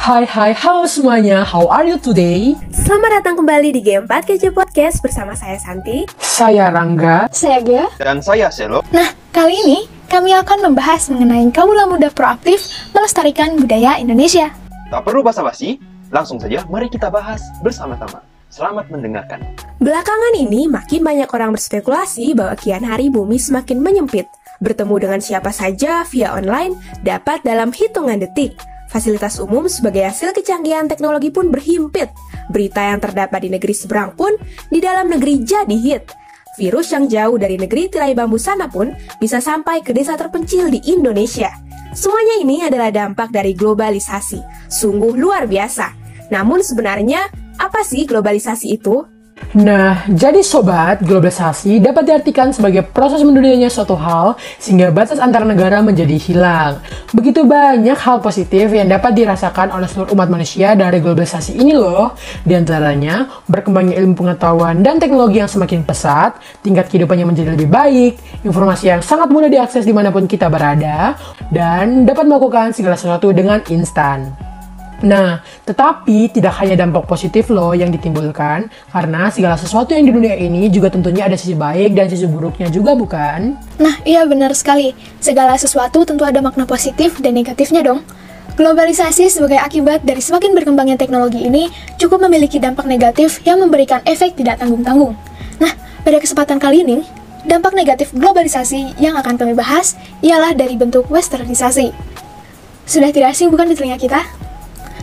Halo semuanya, how are you today? Selamat datang kembali di G4 KJ Podcast bersama saya Santi, Saya Rangga, saya Gia, dan saya Selo. Nah, kali ini kami akan membahas mengenai kaula muda proaktif melestarikan budaya Indonesia. Tak perlu basa-basi, langsung saja mari kita bahas bersama-sama. Selamat mendengarkan. Belakangan ini makin banyak orang berspekulasi bahwa kian hari bumi semakin menyempit. Bertemu dengan siapa saja via online dapat dalam hitungan detik. Fasilitas umum sebagai hasil kecanggihan teknologi pun berhimpit. Berita yang terdapat di negeri seberang pun di dalam negeri jadi hit. Virus yang jauh dari negeri tirai bambu sana pun bisa sampai ke desa terpencil di Indonesia. Semuanya ini adalah dampak dari globalisasi. Sungguh luar biasa. Namun sebenarnya, apa sih globalisasi itu? Nah, jadi sobat, globalisasi dapat diartikan sebagai proses mendunianya suatu hal sehingga batas antar negara menjadi hilang. Begitu banyak hal positif yang dapat dirasakan oleh seluruh umat manusia dari globalisasi ini loh. Di antaranya, berkembangnya ilmu pengetahuan dan teknologi yang semakin pesat, tingkat kehidupannya menjadi lebih baik, informasi yang sangat mudah diakses dimanapun kita berada, dan dapat melakukan segala sesuatu dengan instan. Nah, tetapi tidak hanya dampak positif loh yang ditimbulkan, karena segala sesuatu yang di dunia ini juga tentunya ada sisi baik dan sisi buruknya juga, bukan? Nah, iya benar sekali. Segala sesuatu tentu ada makna positif dan negatifnya dong. Globalisasi sebagai akibat dari semakin berkembangnya teknologi ini cukup memiliki dampak negatif yang memberikan efek tidak tanggung-tanggung. Nah, pada kesempatan kali ini, dampak negatif globalisasi yang akan kami bahas ialah dari bentuk westernisasi. Sudah tidak asing bukan di telinga kita?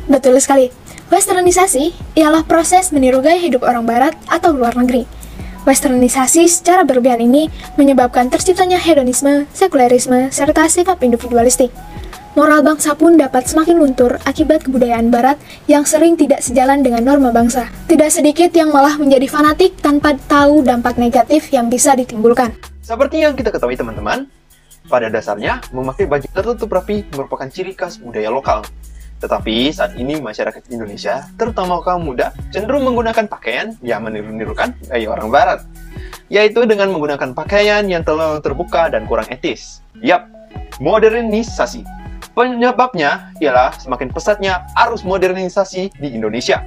Betul sekali, westernisasi ialah proses meniru gaya hidup orang barat atau luar negeri. Westernisasi secara berlebihan ini menyebabkan terciptanya hedonisme, sekulerisme, serta sikap individualistik. Moral bangsa pun dapat semakin luntur akibat kebudayaan barat yang sering tidak sejalan dengan norma bangsa. Tidak sedikit yang malah menjadi fanatik tanpa tahu dampak negatif yang bisa ditimbulkan. Seperti yang kita ketahui teman-teman, pada dasarnya memakai baju tertutup rapi merupakan ciri khas budaya lokal. Tetapi saat ini masyarakat Indonesia, terutama kaum muda, cenderung menggunakan pakaian yang meniru-nirukan gaya orang barat, yaitu dengan menggunakan pakaian yang terlalu terbuka dan kurang etis. Yap, modernisasi. Penyebabnya ialah semakin pesatnya arus modernisasi di Indonesia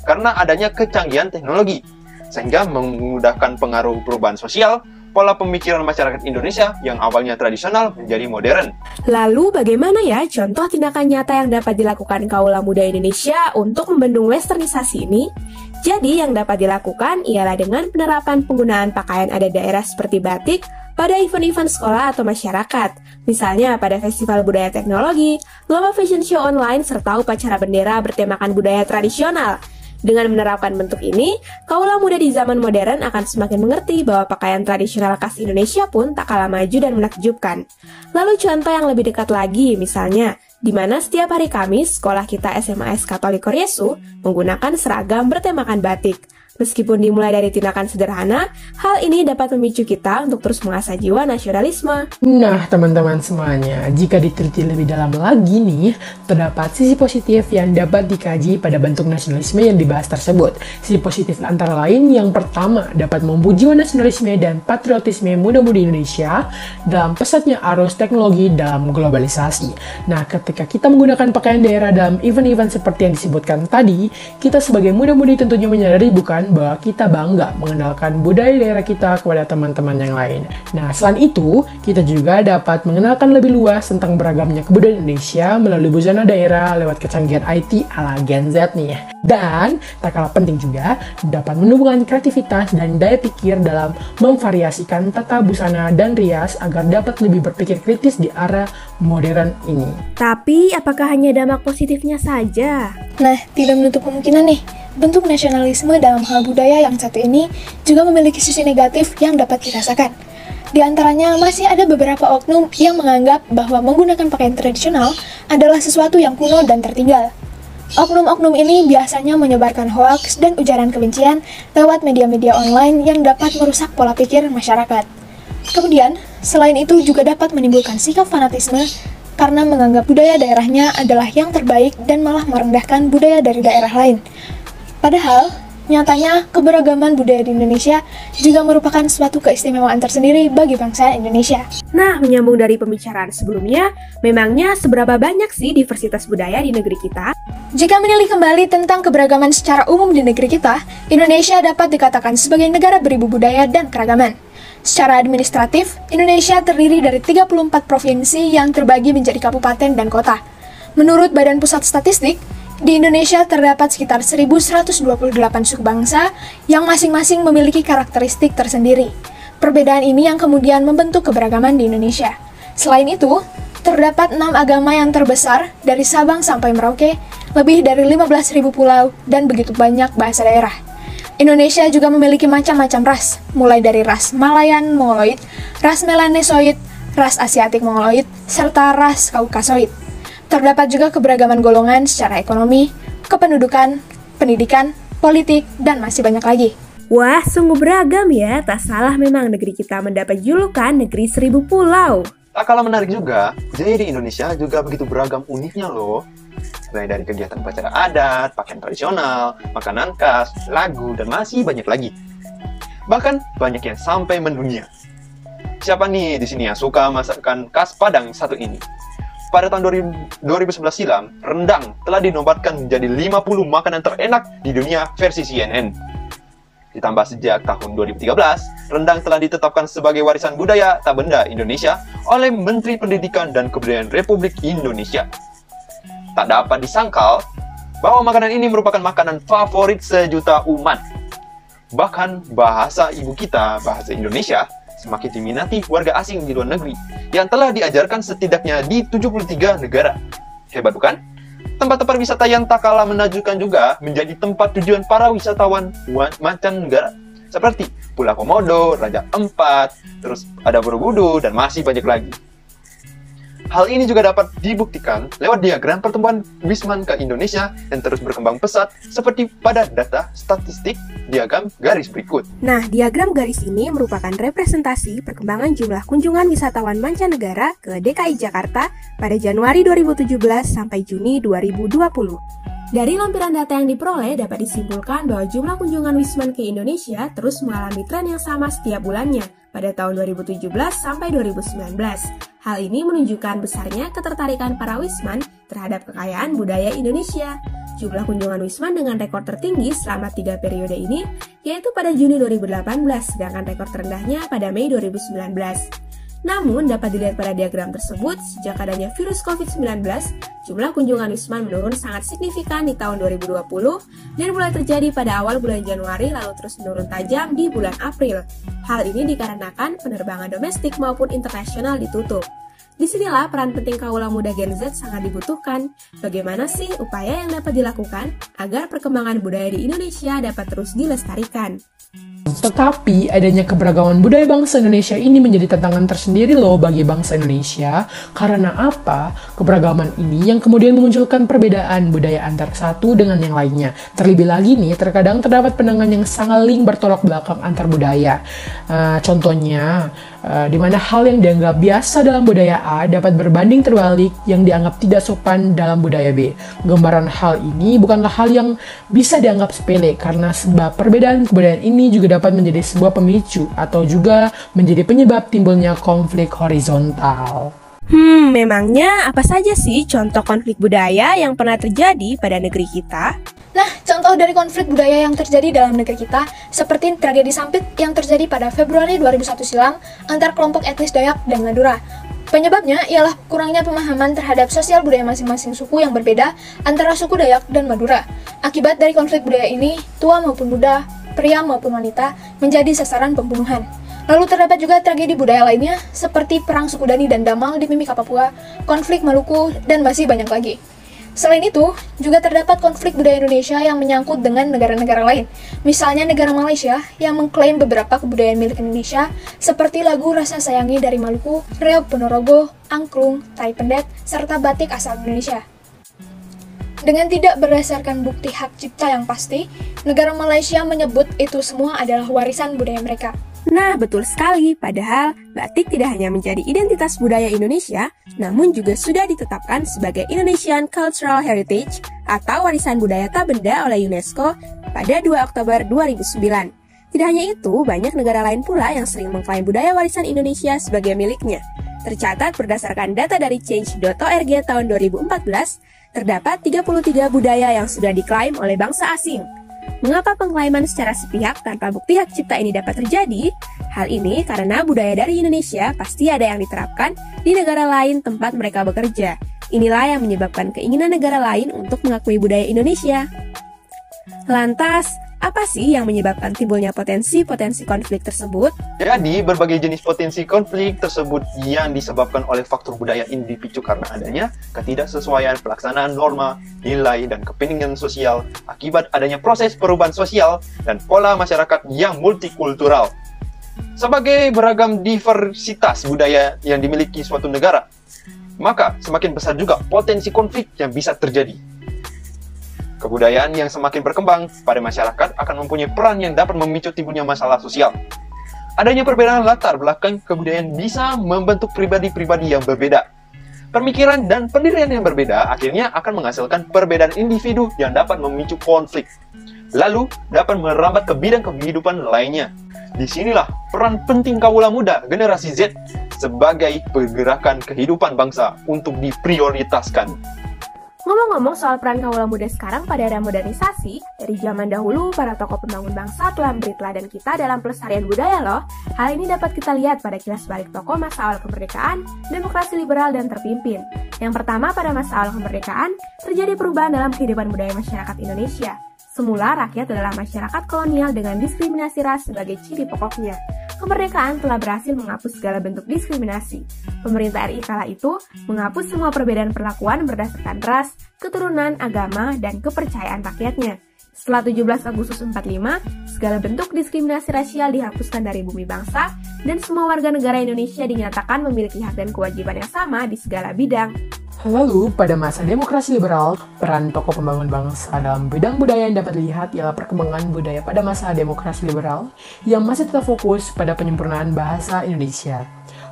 karena adanya kecanggihan teknologi, sehingga memudahkan pengaruh perubahan sosial. Pola pemikiran masyarakat Indonesia yang awalnya tradisional menjadi modern. Lalu bagaimana ya contoh tindakan nyata yang dapat dilakukan kaula muda Indonesia untuk membendung westernisasi ini? Jadi yang dapat dilakukan ialah dengan penerapan penggunaan pakaian adat daerah seperti batik pada event-event sekolah atau masyarakat. Misalnya pada Festival Budaya Teknologi, lomba fashion show online, serta upacara bendera bertemakan budaya tradisional. Dengan menerapkan bentuk ini, kaula muda di zaman modern akan semakin mengerti bahwa pakaian tradisional khas Indonesia pun tak kalah maju dan menakjubkan. Lalu contoh yang lebih dekat lagi, misalnya, di mana setiap hari Kamis, sekolah kita SMAS Katolik Koryesu menggunakan seragam bertemakan batik. Meskipun dimulai dari tindakan sederhana, hal ini dapat memicu kita untuk terus mengasah jiwa nasionalisme. Nah, teman-teman semuanya, jika diteliti lebih dalam lagi nih, terdapat sisi positif yang dapat dikaji pada bentuk nasionalisme yang dibahas tersebut. Sisi positif antara lain yang pertama, dapat membuat jiwa nasionalisme dan patriotisme muda-mudi Indonesia dalam pesatnya arus teknologi dalam globalisasi. Nah, ketika kita menggunakan pakaian daerah dalam event-event seperti yang disebutkan tadi, kita sebagai muda-mudi tentunya menyadari bukan bahwa kita bangga mengenalkan budaya daerah kita kepada teman-teman yang lain. Nah, selain itu, kita juga dapat mengenalkan lebih luas tentang beragamnya kebudayaan Indonesia melalui busana daerah lewat kecanggihan IT ala Gen Z nih. Dan, tak kalah penting juga, dapat menumbuhkan kreativitas dan daya pikir dalam memvariasikan tata busana dan rias agar dapat lebih berpikir kritis di arah modern ini. Tapi, apakah hanya dampak positifnya saja? Nah, tidak menutup kemungkinan nih, bentuk nasionalisme dalam hal budaya yang satu ini juga memiliki sisi negatif yang dapat dirasakan. Di antaranya masih ada beberapa oknum yang menganggap bahwa menggunakan pakaian tradisional adalah sesuatu yang kuno dan tertinggal. Oknum-oknum ini biasanya menyebarkan hoaks dan ujaran kebencian lewat media-media online yang dapat merusak pola pikir masyarakat. Kemudian, selain itu juga dapat menimbulkan sikap fanatisme karena menganggap budaya daerahnya adalah yang terbaik dan malah merendahkan budaya dari daerah lain. Padahal, Nyatanya, keberagaman budaya di Indonesia juga merupakan suatu keistimewaan tersendiri bagi bangsa Indonesia. Nah, menyambung dari pembicaraan sebelumnya, memangnya seberapa banyak sih diversitas budaya di negeri kita? Jika menilik kembali tentang keberagaman secara umum di negeri kita, Indonesia dapat dikatakan sebagai negara beribu budaya dan keragaman. Secara administratif, Indonesia terdiri dari 34 provinsi yang terbagi menjadi kabupaten dan kota. Menurut Badan Pusat Statistik, di Indonesia terdapat sekitar 1.128 suku bangsa yang masing-masing memiliki karakteristik tersendiri. Perbedaan ini yang kemudian membentuk keberagaman di Indonesia. Selain itu, terdapat 6 agama yang terbesar dari Sabang sampai Merauke, lebih dari 15.000 pulau, dan begitu banyak bahasa daerah. Indonesia juga memiliki macam-macam ras, mulai dari ras Malayan Mongoloid, ras Melanesoid, ras Asiatik Mongoloid, serta ras Kaukasoid. Terdapat juga keberagaman golongan secara ekonomi, kependudukan, pendidikan, politik, dan masih banyak lagi. Wah, sungguh beragam ya. Tak salah memang negeri kita mendapat julukan negeri 1000 pulau. Tak kalah menarik juga, budaya di Indonesia juga begitu beragam uniknya loh. Mulai dari kegiatan upacara adat, pakaian tradisional, makanan khas, lagu, dan masih banyak lagi. Bahkan banyak yang sampai mendunia. Siapa nih di sini yang suka masakan khas Padang satu ini? Pada tahun 2011 silam, rendang telah dinobatkan menjadi 50 makanan terenak di dunia versi CNN. Ditambah sejak tahun 2013, rendang telah ditetapkan sebagai warisan budaya tak benda Indonesia oleh Menteri Pendidikan dan Kebudayaan Republik Indonesia. Tak dapat disangkal bahwa makanan ini merupakan makanan favorit sejuta umat. Bahkan bahasa ibu kita, bahasa Indonesia, semakin diminati warga asing di luar negeri yang telah diajarkan setidaknya di 73 negara. Hebat bukan? Tempat-tempat wisata yang tak kalah menakjubkan juga menjadi tempat tujuan para wisatawan mancanegara seperti Pulau Komodo, Raja Ampat, terus ada Borobudur, dan masih banyak lagi. Hal ini juga dapat dibuktikan lewat diagram pertumbuhan Wisman ke Indonesia yang terus berkembang pesat seperti pada data statistik diagram garis berikut. Nah, diagram garis ini merupakan representasi perkembangan jumlah kunjungan wisatawan mancanegara ke DKI Jakarta pada Januari 2017 sampai Juni 2020. Dari lampiran data yang diperoleh dapat disimpulkan bahwa jumlah kunjungan Wisman ke Indonesia terus mengalami tren yang sama setiap bulannya pada tahun 2017 sampai 2019. Hal ini menunjukkan besarnya ketertarikan para Wisman terhadap kekayaan budaya Indonesia. Jumlah kunjungan Wisman dengan rekor tertinggi selama 3 periode ini yaitu pada Juni 2018, sedangkan rekor terendahnya pada Mei 2019. Namun, dapat dilihat pada diagram tersebut, sejak adanya virus COVID-19, jumlah kunjungan Wisman menurun sangat signifikan di tahun 2020 dan mulai terjadi pada awal bulan Januari lalu terus menurun tajam di bulan April. Hal ini dikarenakan penerbangan domestik maupun internasional ditutup. Disinilah peran penting kaula muda Gen Z sangat dibutuhkan. Bagaimana sih upaya yang dapat dilakukan agar perkembangan budaya di Indonesia dapat terus dilestarikan? Tetapi adanya keberagaman budaya bangsa Indonesia ini menjadi tantangan tersendiri loh bagi bangsa Indonesia. Karena apa? Keberagaman ini yang kemudian memunculkan perbedaan budaya antara satu dengan yang lainnya. Terlebih lagi nih, terkadang terdapat pandangan yang saling bertolak belakang antar budaya. Contohnya, di mana hal yang dianggap biasa dalam budaya A dapat berbanding terbalik yang dianggap tidak sopan dalam budaya B. Gambaran hal ini bukanlah hal yang bisa dianggap sepele karena sebab perbedaan kebudayaan ini juga dapat menjadi sebuah pemicu atau juga menjadi penyebab timbulnya konflik horizontal. Memangnya apa saja sih contoh konflik budaya yang pernah terjadi pada negeri kita? Nah, contoh dari konflik budaya yang terjadi dalam negeri kita seperti tragedi Sampit yang terjadi pada Februari 2001 silam antar kelompok etnis Dayak dan Madura. Penyebabnya ialah kurangnya pemahaman terhadap sosial budaya masing-masing suku yang berbeda antara suku Dayak dan Madura. Akibat dari konflik budaya ini, tua maupun muda, pria maupun wanita menjadi sasaran pembunuhan. Lalu terdapat juga tragedi budaya lainnya seperti Perang Suku Dani dan Damal di Mimika Papua, konflik Maluku, dan masih banyak lagi. Selain itu, juga terdapat konflik budaya Indonesia yang menyangkut dengan negara-negara lain. Misalnya negara Malaysia yang mengklaim beberapa kebudayaan milik Indonesia seperti lagu Rasa Sayangi dari Maluku, Reog Ponorogo, Angklung, Tari Pendet, serta batik asal Indonesia. Dengan tidak berdasarkan bukti hak cipta yang pasti, negara Malaysia menyebut itu semua adalah warisan budaya mereka. Nah, betul sekali. Padahal, batik tidak hanya menjadi identitas budaya Indonesia, namun juga sudah ditetapkan sebagai Indonesian Cultural Heritage atau Warisan Budaya Tak Benda oleh UNESCO pada 2 Oktober 2009. Tidak hanya itu, banyak negara lain pula yang sering mengklaim budaya warisan Indonesia sebagai miliknya. Tercatat berdasarkan data dari Change.org tahun 2014, terdapat 33 budaya yang sudah diklaim oleh bangsa asing. Mengapa pengklaiman secara sepihak tanpa bukti hak cipta ini dapat terjadi? Hal ini karena budaya dari Indonesia pasti ada yang diterapkan di negara lain tempat mereka bekerja. Inilah yang menyebabkan keinginan negara lain untuk mengakui budaya Indonesia. Lantas, apa sih yang menyebabkan timbulnya potensi-potensi konflik tersebut? Jadi, berbagai jenis potensi konflik tersebut yang disebabkan oleh faktor budaya ini dipicu karena adanya ketidaksesuaian pelaksanaan norma, nilai, dan kepentingan sosial akibat adanya proses perubahan sosial dan pola masyarakat yang multikultural. Sebagai beragam diversitas budaya yang dimiliki suatu negara, maka semakin besar juga potensi konflik yang bisa terjadi. Kebudayaan yang semakin berkembang pada masyarakat akan mempunyai peran yang dapat memicu timbulnya masalah sosial. Adanya perbedaan latar belakang kebudayaan bisa membentuk pribadi-pribadi yang berbeda. Pemikiran dan pendirian yang berbeda akhirnya akan menghasilkan perbedaan individu yang dapat memicu konflik. Lalu dapat merambat ke bidang kehidupan lainnya. Disinilah peran penting kaula muda generasi Z sebagai pergerakan kehidupan bangsa untuk diprioritaskan. Ngomong-ngomong soal peran kaula muda sekarang pada era modernisasi, dari zaman dahulu para tokoh pembangun bangsa telah memberi teladan kita dalam pelestarian budaya loh. Hal ini dapat kita lihat pada kilas balik tokoh masa awal kemerdekaan, demokrasi liberal dan terpimpin. Yang pertama, pada masa awal kemerdekaan, terjadi perubahan dalam kehidupan budaya masyarakat Indonesia. Semula rakyat adalah masyarakat kolonial dengan diskriminasi ras sebagai ciri pokoknya. Kemerdekaan telah berhasil menghapus segala bentuk diskriminasi. Pemerintah RI kala itu menghapus semua perbedaan perlakuan berdasarkan ras, keturunan, agama, dan kepercayaan rakyatnya. Setelah 17 Agustus 45, segala bentuk diskriminasi rasial dihapuskan dari bumi bangsa, dan semua warga negara Indonesia dinyatakan memiliki hak dan kewajiban yang sama di segala bidang. Lalu, pada masa demokrasi liberal, peran tokoh pembangun bangsa dalam bidang budaya yang dapat dilihat ialah perkembangan budaya pada masa demokrasi liberal yang masih tetap fokus pada penyempurnaan bahasa Indonesia.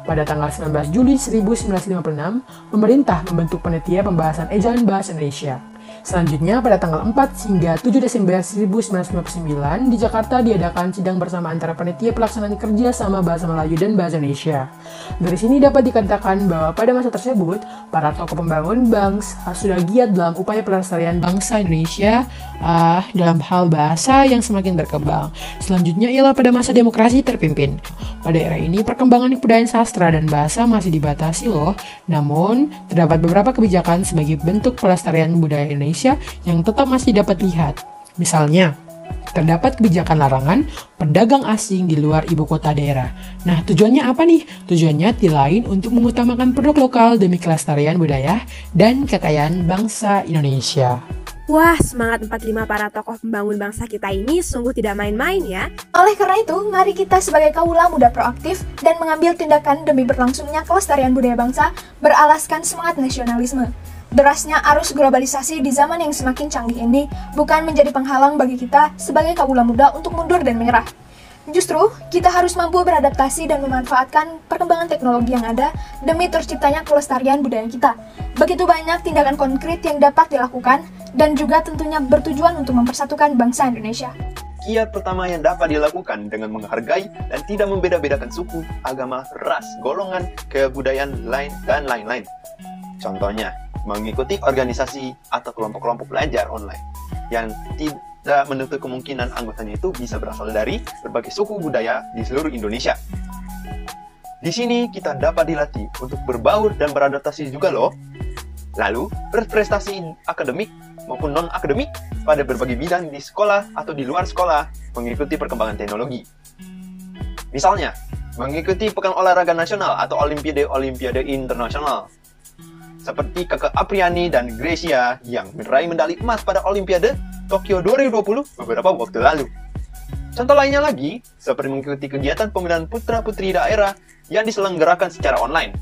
Pada tanggal 19 Juli 1956, pemerintah membentuk panitia pembahasan ejaan bahasa Indonesia. Selanjutnya, pada tanggal 4 hingga 7 Desember 1959, di Jakarta diadakan sidang bersama antara panitia pelaksanaan kerja sama bahasa Melayu dan bahasa Indonesia. Dari sini dapat dikatakan bahwa pada masa tersebut, para tokoh pembangun bangsa sudah giat dalam upaya pelestarian bangsa Indonesia dalam hal bahasa yang semakin berkembang. Selanjutnya ialah pada masa demokrasi terpimpin. Pada era ini, perkembangan kebudayaan sastra dan bahasa masih dibatasi loh. Namun, terdapat beberapa kebijakan sebagai bentuk pelestarian budaya Indonesia yang tetap masih dapat dilihat. Misalnya, terdapat kebijakan larangan pedagang asing di luar ibu kota daerah. Nah, tujuannya apa nih? Tujuannya lain untuk mengutamakan produk lokal demi kelestarian budaya dan kekayaan bangsa Indonesia. Wah, semangat 45 para tokoh pembangun bangsa kita ini sungguh tidak main-main ya. Oleh karena itu, mari kita sebagai kaula muda proaktif dan mengambil tindakan demi berlangsungnya kelestarian budaya bangsa beralaskan semangat nasionalisme. Derasnya arus globalisasi di zaman yang semakin canggih ini bukan menjadi penghalang bagi kita sebagai kaula muda untuk mundur dan menyerah. Justru, kita harus mampu beradaptasi dan memanfaatkan perkembangan teknologi yang ada demi terciptanya kelestarian budaya kita. Begitu banyak tindakan konkret yang dapat dilakukan dan juga tentunya bertujuan untuk mempersatukan bangsa Indonesia. Kiat pertama yang dapat dilakukan dengan menghargai dan tidak membeda-bedakan suku, agama, ras, golongan, kebudayaan lain, dan lain-lain. Contohnya, mengikuti organisasi atau kelompok-kelompok belajar online yang tidak menutup kemungkinan anggotanya itu bisa berasal dari berbagai suku budaya di seluruh Indonesia. Di sini kita dapat dilatih untuk berbaur dan beradaptasi juga loh. Lalu, berprestasi akademik maupun non-akademik pada berbagai bidang di sekolah atau di luar sekolah mengikuti perkembangan teknologi. Misalnya, mengikuti Pekan Olahraga Nasional atau Olimpiade Internasional. Seperti Kakak Apriani dan Gracia yang meraih medali emas pada Olimpiade Tokyo 2020 beberapa waktu lalu. Contoh lainnya lagi, seperti mengikuti kegiatan pemilihan putra-putri daerah yang diselenggarakan secara online.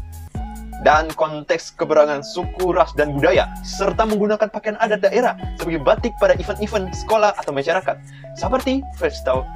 Dan konteks keberagaman suku, ras, dan budaya, serta menggunakan pakaian adat daerah sebagai batik pada event-event sekolah atau masyarakat, seperti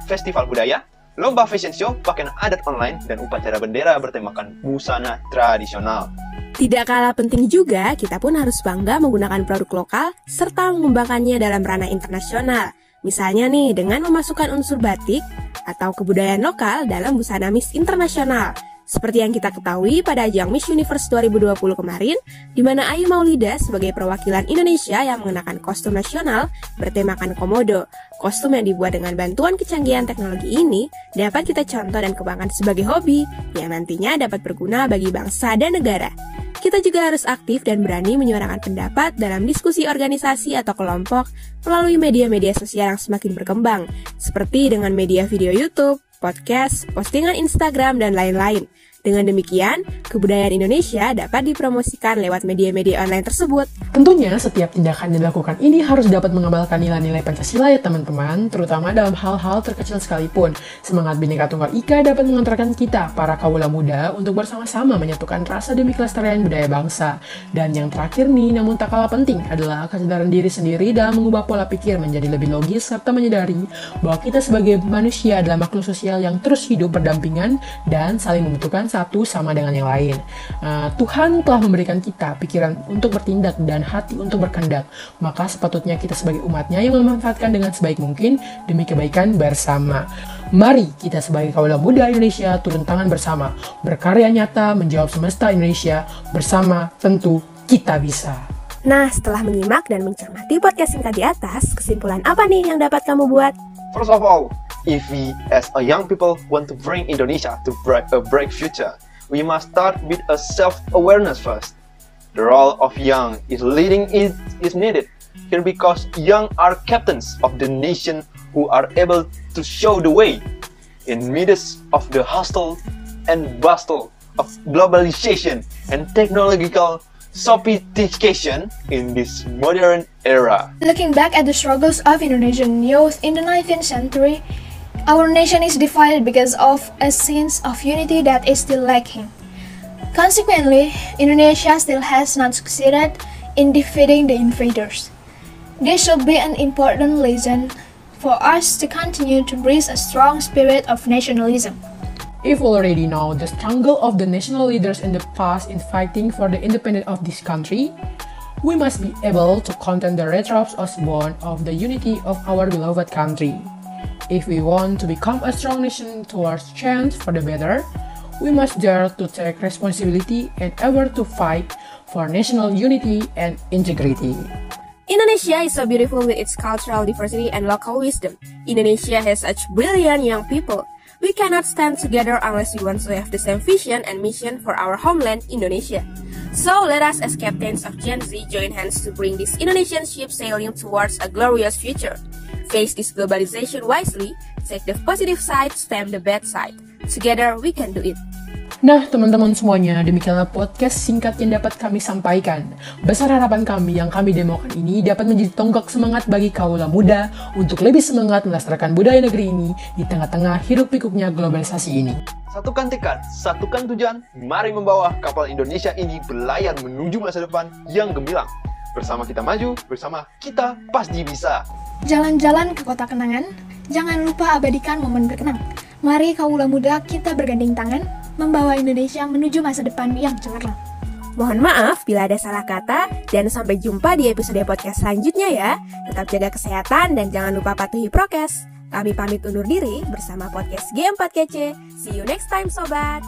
festival budaya, lomba fashion show, pakaian adat online, dan upacara bendera bertemakan busana tradisional. Tidak kalah penting juga, kita pun harus bangga menggunakan produk lokal serta mengembangkannya dalam ranah internasional. Misalnya nih, dengan memasukkan unsur batik atau kebudayaan lokal dalam busana Miss Internasional. Seperti yang kita ketahui pada ajang Miss Universe 2020 kemarin, di mana Ayu Maulida sebagai perwakilan Indonesia yang mengenakan kostum nasional bertemakan komodo. Kostum yang dibuat dengan bantuan kecanggihan teknologi ini dapat kita contoh dan kembangkan sebagai hobi yang nantinya dapat berguna bagi bangsa dan negara. Kita juga harus aktif dan berani menyuarakan pendapat dalam diskusi organisasi atau kelompok melalui media-media sosial yang semakin berkembang, seperti dengan media video YouTube, podcast, postingan Instagram, dan lain-lain. Dengan demikian, kebudayaan Indonesia dapat dipromosikan lewat media-media online tersebut. Tentunya, setiap tindakan yang dilakukan ini harus dapat mengamalkan nilai-nilai Pancasila ya teman-teman, terutama dalam hal-hal terkecil sekalipun. Semangat Bhinneka Tunggal Ika dapat mengantarkan kita, para kaula muda, untuk bersama-sama menyatukan rasa demi kelestarian budaya bangsa. Dan yang terakhir nih, namun tak kalah penting, adalah kesadaran diri sendiri dalam mengubah pola pikir menjadi lebih logis, serta menyadari bahwa kita sebagai manusia adalah makhluk sosial yang terus hidup berdampingan dan saling membutuhkan satu sama dengan yang lain. Tuhan telah memberikan kita pikiran untuk bertindak dan hati untuk berkehendak. Maka sepatutnya kita sebagai umatnya yang memanfaatkan dengan sebaik mungkin demi kebaikan bersama. Mari kita sebagai kaula muda Indonesia turun tangan bersama, berkarya nyata menjawab semesta Indonesia bersama, tentu kita bisa. Nah, setelah menyimak dan mencermati podcast singkat di atas, kesimpulan apa nih yang dapat kamu buat? First of all, if we as a young people want to bring Indonesia to a bright future, we must start with a self-awareness first. The role of young is leading is needed here because young are captains of the nation who are able to show the way in midst of the hustle and bustle of globalization and technological sophistication in this modern era. Looking back at the struggles of Indonesian youth in the 19th century, our nation is divided because of a sense of unity that is still lacking. Consequently, Indonesia still has not succeeded in defeating the invaders. This should be an important lesson for us to continue to breathe a strong spirit of nationalism. If we already know the struggle of the national leaders in the past in fighting for the independence of this country, we must be able to contain the retrops as bond of the unity of our beloved country. If we want to become a strong nation towards change for the better, we must dare to take responsibility and ever to fight for national unity and integrity. Indonesia is so beautiful with its cultural diversity and local wisdom. Indonesia has such brilliant young people. We cannot stand together unless we want to have the same vision and mission for our homeland, Indonesia. So let us as captains of Gen Z join hands to bring this Indonesian ship sailing towards a glorious future. Face this globalization wisely, take the positive side, stem the bad side. Together we can do it. Nah, teman-teman semuanya, demikianlah podcast singkat yang dapat kami sampaikan. Besar harapan kami yang kami demokan ini dapat menjadi tonggak semangat bagi kaula muda untuk lebih semangat melestarikan budaya negeri ini di tengah-tengah hiruk-pikuknya globalisasi ini. Satukan tekad, satukan tujuan, mari membawa kapal Indonesia ini berlayar menuju masa depan yang gemilang. Bersama kita maju, bersama kita pasti bisa. Jalan-jalan ke kota kenangan, jangan lupa abadikan momen berkenang. Mari kaula muda kita bergandeng tangan, membawa Indonesia menuju masa depan yang cemerlang. Mohon maaf bila ada salah kata, dan sampai jumpa di episode podcast selanjutnya ya. Tetap jaga kesehatan dan jangan lupa patuhi prokes. Kami pamit undur diri bersama podcast G4KC. See you next time sobat!